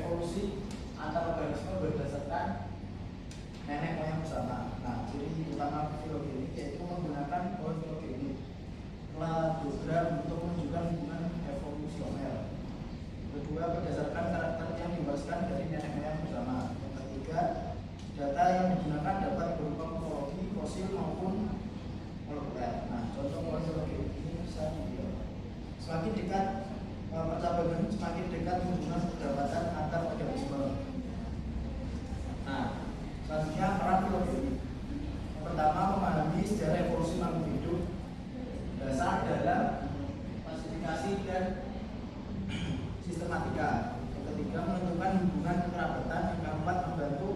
evolusi antar organisme berdasarkan nenek moyang bersama. Nah, ciri utama filogenik yaitu menggunakan pohon filogenik kladogram untuk menunjukkan hubungan evolusioner. Kedua, berdasarkan karakter yang diwariskan dari nenek moyang bersama. Yang ketiga, data yang digunakan dapat berupa morfologi, fosil maupun molekuler. Nah, contoh pohon filogenik ini bisa dilihat. Semakin dekat percabangan, semakin dekat hubungan kedapatan antar organisme. Nah, selanjutnya peran filogenik. Yang pertama, memahami sejarah evolusi makhluk hidup, dasar dalam klasifikasi dan sistematika. Yang ketiga, menentukan hubungan kekerabatan. Yang keempat, membantu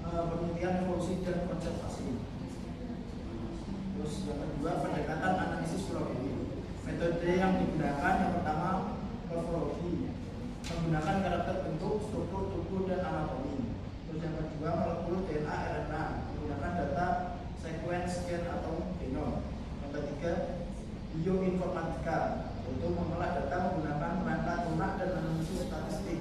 penelitian evolusi dan konservasi. Terus yang kedua, pendekatan analisis filogenik. Metode yang digunakan yang pertama morfologi, menggunakan karakter bentuk, struktur tubuh dan anatomi. Terus yang kedua, molekul DNA RNA, menggunakan data sequence scan atau genom. Yang ketiga, bioinformatika, yaitu mengolah data menggunakan perangkat lunak dan analisis statistik.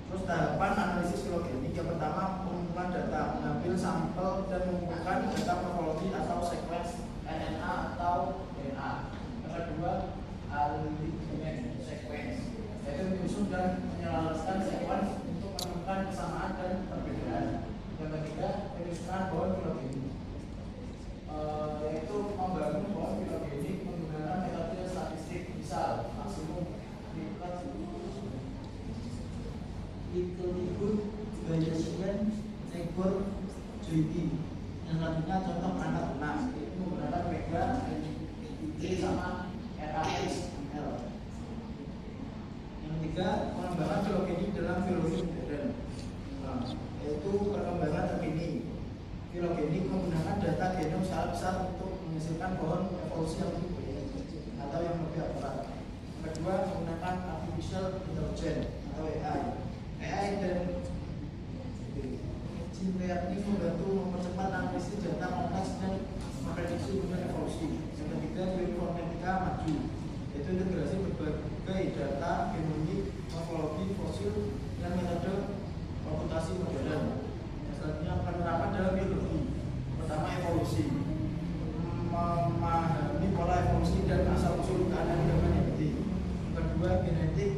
Terus tahapan analisis filogenik yang pertama, pengumpulan data, mengambil sampel dan mengumpulkan data morfologi atau sequence RNA atau DNA. Yang kedua, alignment sequence, yaitu menyusun dan menyelaraskan sequence untuk menemukan kesamaan dan perbedaan. Yang ketiga, penyusunan pohon filogenik, yaitu membangun pohon filogenik menggunakan metode statistik, misal maksimum likelihood Bayesian ekor Joyce. Yang selanjutnya contoh perangkat lunak, yaitu menggunakan Vega, NIC sama RAXML. Yang ketiga, pengembangan filogenik dalam biologi modern, yaitu perkembangan terkini. Filogenik menggunakan data genom skala besar untuk menghasilkan pohon evolusi yang lebih baik atau yang lebih akurat. Yang kedua, menggunakan artificial intelligence atau AI. AI dan gene learning membantu mempercepat analisis data kompleks dan memprediksi hubungan evolusi. Yang ketiga, bioinformatika maju, yaitu integrasi berbagai data genomik, morfologi, fosil, dan metode komputasi modern. Yang selanjutnya, penerapan dalam biologi. Pertama, evolusi, memahami pola evolusi dan asal usul keanekaragaman hayati. Yang kedua, genetik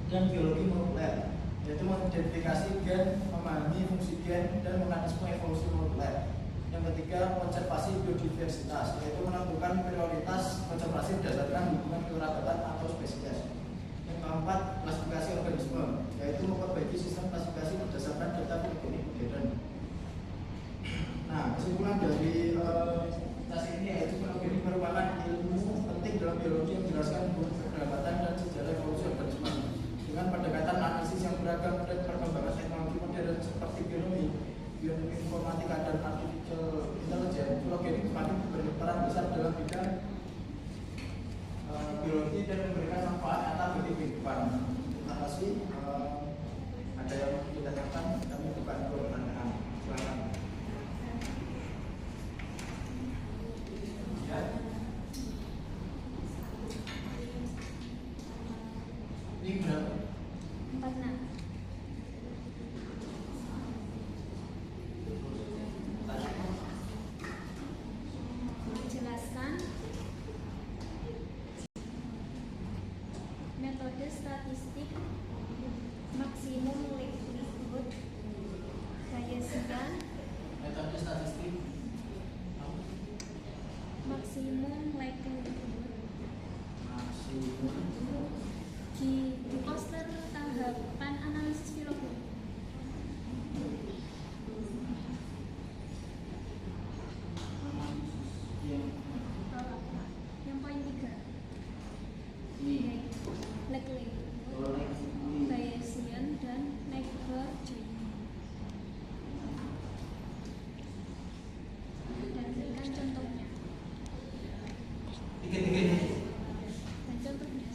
dan biologi molekuler, yaitu mengidentifikasi gen, memahami fungsi gen dan mekanisme evolusi molekuler. Yang ketiga, konservasi biodiversitas, yaitu menentukan prioritas konservasi berdasarkan hubungan kekerabatan atau spesies. Yang keempat, klasifikasi organisme, yaitu memperbaiki sistem klasifikasi berdasarkan data filogenik modern. Nah, kesimpulan dari tes ini yaitu filogenik merupakan ilmu penting dalam biologi yang menjelaskan hubungan kekerabatan dan sejarah evolusi organisme. Dengan pendekatan analisis yang beragam dan perkembangan teknologi modern seperti genomik, bioinformatika, dan artificial intelligence, filogenik semakin berperan besar dalam bidang biologi dan memberikan manfaat nyata bagi kehidupan. Terima kasih. Ada yang kita tanyakan, kami buka pertanyaan. Silakan. Ya. Ini berapa? 46. Menjelaskan metode statistik maksimum likelihood Bayesian. Metode statistik Maksimum likelihood di poster tahapan analisis filogenik. Yang poin 3 ini likelihood Bayesian dan Neighbor Joyce. Dan berikan contohnya. tiga-tiganya. Dan contohnya.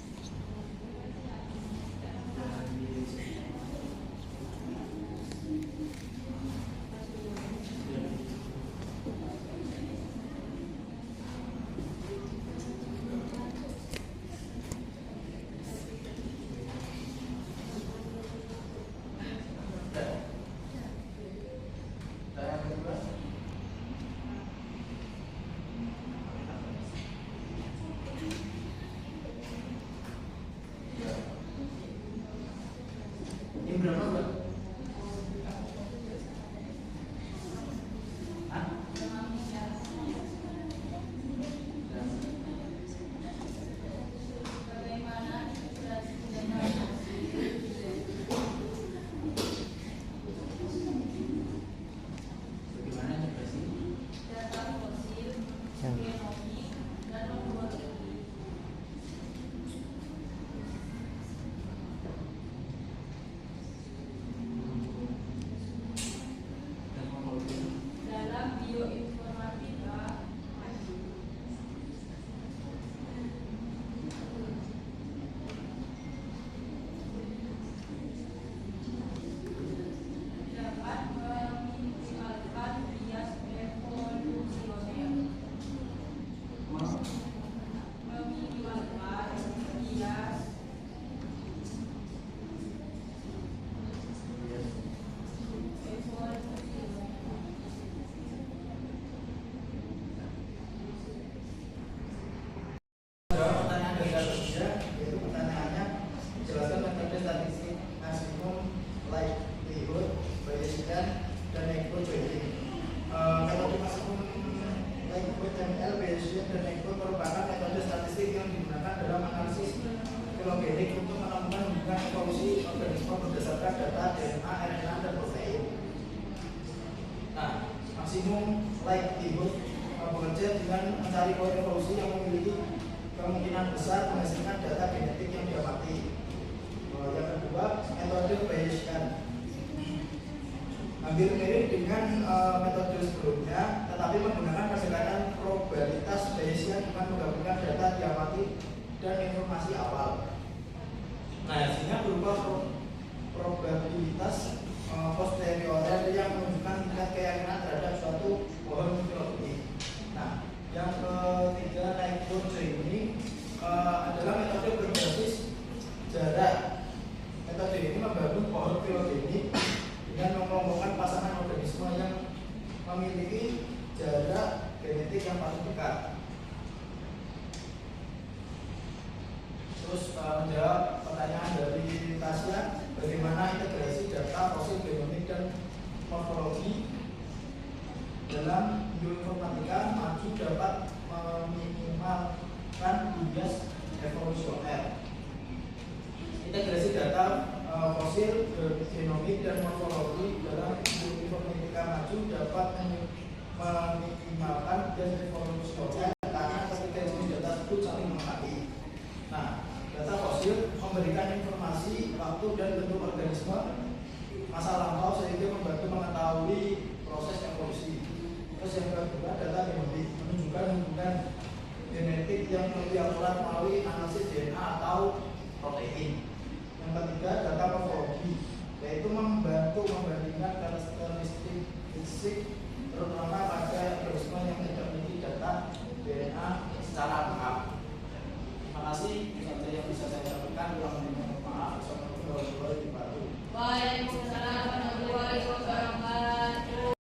maksimum likelihood bekerja dengan mencari poin evolusi yang memiliki kemungkinan besar menghasilkan data genetik yang diamati. Yang kedua, metode Bayesian. Hampir mirip dengan metode sebelumnya, tetapi menggunakan pendekatan probabilitas Bayesian dengan menggabungkan data diamati dan informasi awal. Nah, hasilnya berupa probabilitas posterior yang menunjukkan tingkat keyakinan terhadap suatu pohon filosofi. Nah, yang ketiga, Neighbor ini adalah metode berbasis jarak. Metode ini membangun pohon filogenik dengan mengelompokkan pasangan organisme yang memiliki jarak genetik yang paling dekat. Terus menjawab pertanyaan dari Tasya, bagaimana integrasi data fosil genomik dan morfologi dalam bioinformatika maju dapat meminimalkan bias evolusioner. Integrasi data fosil genomik dan morfologi dalam bioinformatika maju dapat meminimalkan bias evolusioner karena ketika jenis data tersebut saling melengkapi. Nah, data fosil memberikan informasi waktu dan bentuk organisme masa lampau sehingga membantu mengetahui proses evolusi. Terus yang kedua, data genetik menunjukkan hubungan genetik yang lebih akurat melalui analisis DNA atau protein.